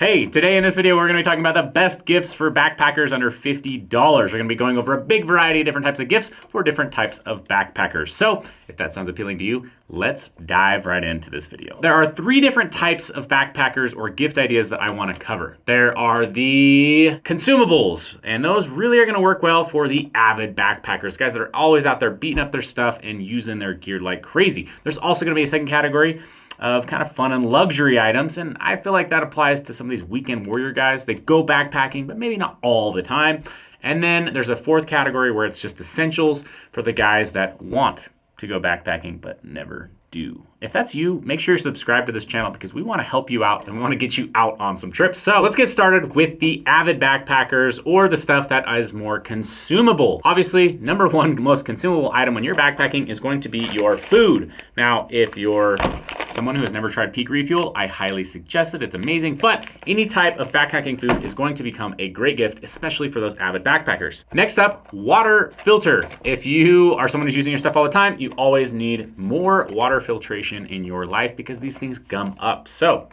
Hey, today in this video, we're gonna be talking about the best gifts for backpackers under $50. We're gonna be going over a big variety of different types of gifts for different types of backpackers. So if that sounds appealing to you, let's dive right into this video. There are three different types of backpackers or gift ideas that I wanna cover. There are the consumables, and those really are gonna work well for the avid backpackers, guys that are always out there beating up their stuff and using their gear like crazy. There's also gonna be a second category of kind of fun and luxury items, and I feel like that applies to some of these weekend warrior guys. They go backpacking, but maybe not all the time. And then there's a fourth category where it's just essentials for the guys that want to go backpacking but never do. If that's you, make sure you're subscribed to this channel because we want to help you out and we want to get you out on some trips. So let's get started with the avid backpackers or the stuff that is more consumable. Obviously, number one most consumable item when you're backpacking is going to be your food. Now, if you're someone who has never tried Peak Refuel, I highly suggest it. It's amazing, but any type of backpacking food is going to become a great gift, especially for those avid backpackers. Next up, water filter. If you are someone who's using your stuff all the time, you always need more water filtration in your life because these things gum up. So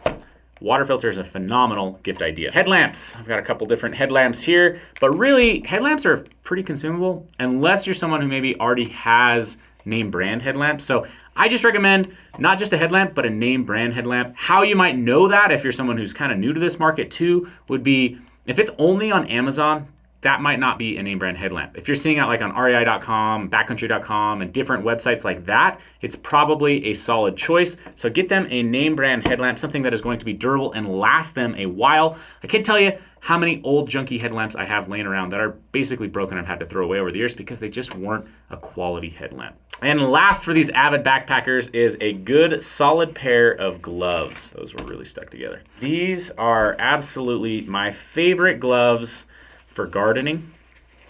water filter is a phenomenal gift idea. Headlamps. I've got a couple different headlamps here, but really headlamps are pretty consumable unless you're someone who maybe already has name brand headlamps. So I just recommend not just a headlamp, but a name brand headlamp. How you might know that if you're someone who's kind of new to this market too, would be if it's only on Amazon, that might not be a name brand headlamp. If you're seeing it like on rei.com, backcountry.com, and different websites like that, it's probably a solid choice. So get them a name brand headlamp, something that is going to be durable and last them a while. I can't tell you how many old junky headlamps I have laying around that are basically broken I've had to throw away over the years because they just weren't a quality headlamp. And last for these avid backpackers is a good solid pair of gloves. Those were really stuck together. These are absolutely my favorite gloves for gardening,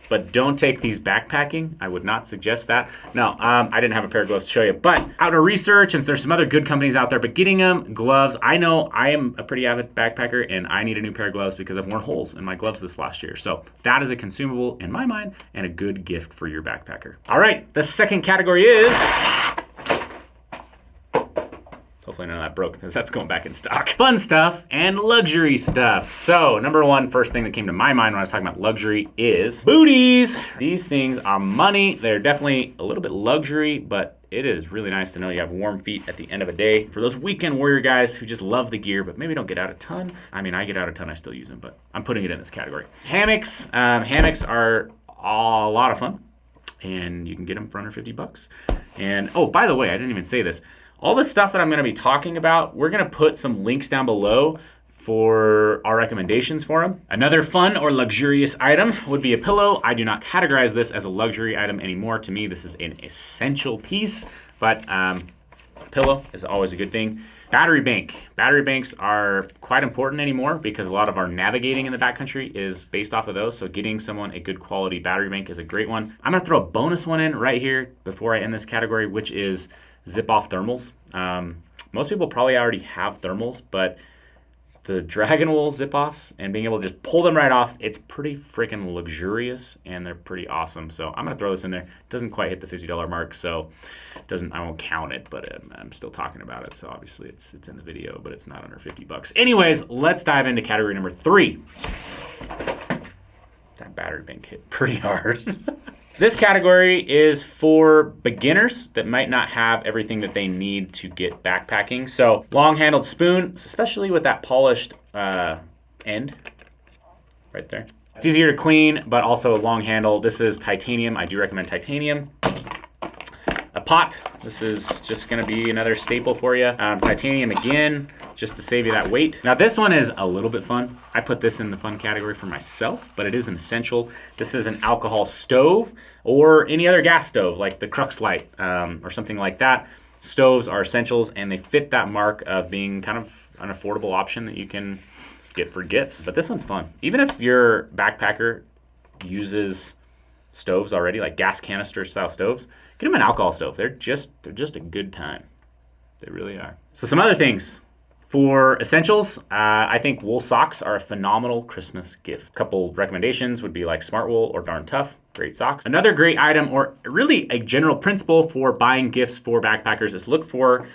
but don't take these backpacking. I would not suggest that. No, I didn't have a pair of gloves to show you, but out of research, and there's some other good companies out there, but getting them gloves, I know I am a pretty avid backpacker and I need a new pair of gloves because I've worn holes in my gloves this last year. So that is a consumable in my mind and a good gift for your backpacker. All right, the second category is, hopefully none of that broke because that's going back in stock. Fun stuff and luxury stuff. So number one, first thing that came to my mind when I was talking about luxury is booties. These things are money. They're definitely a little bit luxury, but it is really nice to know you have warm feet at the end of a day. For those weekend warrior guys who just love the gear, but maybe don't get out a ton. I mean, I get out a ton, I still use them, but I'm putting it in this category. Hammocks. Hammocks are a lot of fun and you can get them for under $50. And oh, by the way, I didn't even say this. All the stuff that I'm gonna be talking about, we're gonna put some links down below for our recommendations for them. Another fun or luxurious item would be a pillow. I do not categorize this as a luxury item anymore. To me, this is an essential piece, but a pillow is always a good thing. Battery bank. Battery banks are quite important anymore because a lot of our navigating in the backcountry is based off of those. So getting someone a good quality battery bank is a great one. I'm gonna throw a bonus one in right here before I end this category, which is zip-off thermals. Most people probably already have thermals, but the Dragonwool zip-offs and being able to just pull them right off, it's pretty freaking luxurious and they're pretty awesome. So I'm gonna throw this in there. It doesn't quite hit the $50 mark, so I won't count it, but I'm still talking about it. So obviously it's in the video, but it's not under $50. Anyways, let's dive into category number 3. That battery bank hit pretty hard. This category is for beginners that might not have everything that they need to get backpacking. So long-handled spoon, especially with that polished end right there. It's easier to clean, but also a long handle. This is titanium. I do recommend titanium. A pot. This is just gonna be another staple for you. Titanium again, just to save you that weight. Now this one is a little bit fun. I put this in the fun category for myself, but it is an essential. This is an alcohol stove or any other gas stove like the Crux Light or something like that. Stoves are essentials and they fit that mark of being kind of an affordable option that you can get for gifts. But this one's fun. Even if your backpacker uses stoves already, like gas canister style stoves, get them an alcohol stove. They're just a good time. They really are. So some other things. For essentials, I think wool socks are a phenomenal Christmas gift. A couple recommendations would be like Smart Wool or Darn Tough. great socks. Another great item, or really a general principle for buying gifts for backpackers, is look for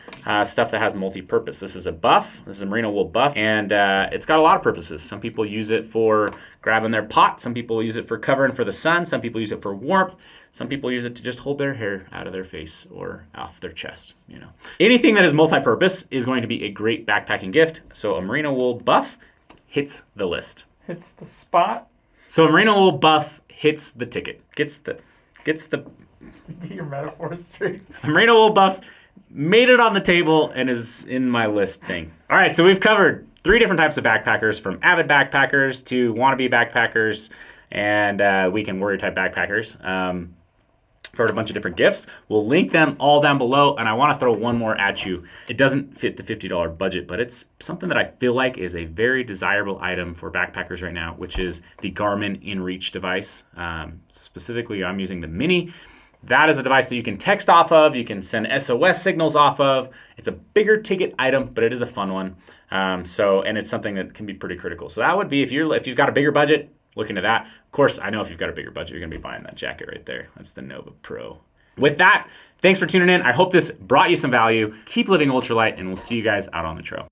stuff that has multi-purpose. This is a buff. This is a Merino Wool Buff, and it's got a lot of purposes. Some people use it for grabbing their pot. Some people use it for covering for the sun. Some people use it for warmth. Some people use it to just hold their hair out of their face or off their chest, you know. Anything that is multi-purpose is going to be a great backpacking gift. So a Merino Wool Buff hits the list. Hits the spot. So a Merino Wool Buff hits the ticket. Gets the Get your metaphors straight. a Merino Wool Buff made it on the table and is in my list thing. All right, so we've covered 3 different types of backpackers, from avid backpackers to wannabe backpackers and weekend warrior type backpackers. For a bunch of different gifts. We'll link them all down below, and I want to throw one more at you. It doesn't fit the $50 budget, but it's something that I feel like is a very desirable item for backpackers right now, which is the Garmin InReach device. Specifically, I'm using the Mini. That is a device that you can text off of, you can send SOS signals off of. It's a bigger ticket item, but it is a fun one. And it's something that can be pretty critical. So that would be, if you've got a bigger budget, look into that. Of course, I know if you've got a bigger budget, you're going to be buying that jacket right there. That's the Nova Pro. With that, thanks for tuning in. I hope this brought you some value. Keep living ultralight, and we'll see you guys out on the trail.